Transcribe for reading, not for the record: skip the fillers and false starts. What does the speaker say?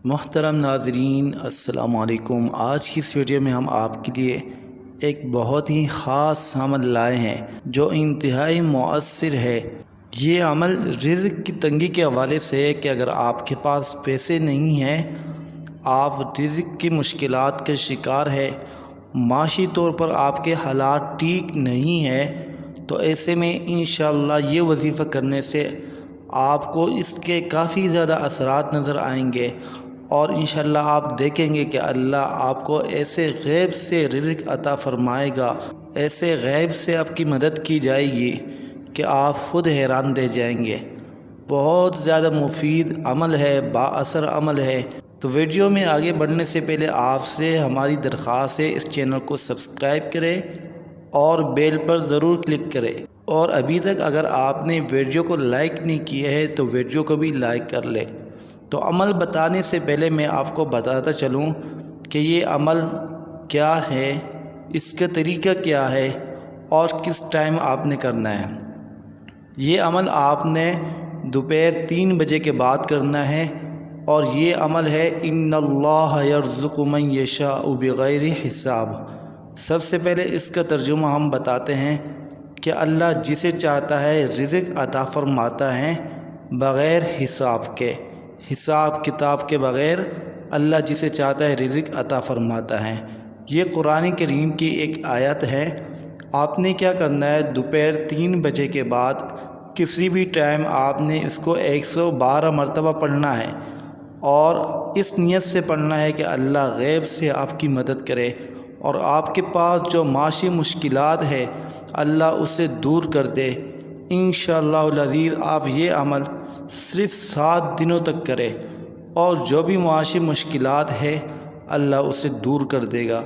محترم ناظرین السلام علیکم۔ آج کی اس ویڈیو میں ہم آپ کے لیے ایک بہت ہی خاص عمل لائے ہیں جو انتہائی مؤثر ہے۔ یہ عمل رزق کی تنگی کے حوالے سے ہے کہ اگر آپ کے پاس پیسے نہیں ہیں، آپ رزق کی مشکلات کے شکار ہے، معاشی طور پر آپ کے حالات ٹھیک نہیں ہیں، تو ایسے میں انشاءاللہ یہ وظیفہ کرنے سے آپ کو اس کے کافی زیادہ اثرات نظر آئیں گے، اور انشاءاللہ آپ دیکھیں گے کہ اللہ آپ کو ایسے غیب سے رزق عطا فرمائے گا، ایسے غیب سے آپ کی مدد کی جائے گی کہ آپ خود حیران رہ جائیں گے۔ بہت زیادہ مفید عمل ہے، با اثر عمل ہے۔ تو ویڈیو میں آگے بڑھنے سے پہلے آپ سے ہماری درخواست ہے، اس چینل کو سبسکرائب کریں اور بیل پر ضرور کلک کریں، اور ابھی تک اگر آپ نے ویڈیو کو لائک نہیں کیا ہے تو ویڈیو کو بھی لائک کر لیں۔ تو عمل بتانے سے پہلے میں آپ کو بتاتا چلوں کہ یہ عمل کیا ہے، اس کا طریقہ کیا ہے اور کس ٹائم آپ نے کرنا ہے۔ یہ عمل آپ نے دوپہر 3 بجے کے بعد کرنا ہے، اور یہ عمل ہے ان اللہ یرزق من یشاء بغیر حساب۔ سب سے پہلے اس کا ترجمہ ہم بتاتے ہیں کہ اللہ جسے چاہتا ہے رزق عطا فرماتا ہے بغیر حساب کے، حساب کتاب کے بغیر اللہ جسے چاہتا ہے رزق عطا فرماتا ہے۔ یہ قرآن کریم کی ایک آیت ہے۔ آپ نے کیا کرنا ہے، دوپہر 3 بجے کے بعد کسی بھی ٹائم آپ نے اس کو 112 مرتبہ پڑھنا ہے، اور اس نیت سے پڑھنا ہے کہ اللہ غیب سے آپ کی مدد کرے، اور آپ کے پاس جو معاشی مشکلات ہے اللہ اسے دور کر دے۔ انشاءاللہ العزیز آپ یہ عمل صرف 7 دنوں تک کریں، اور جو بھی معاشی مشکلات ہے اللہ اسے دور کر دے گا۔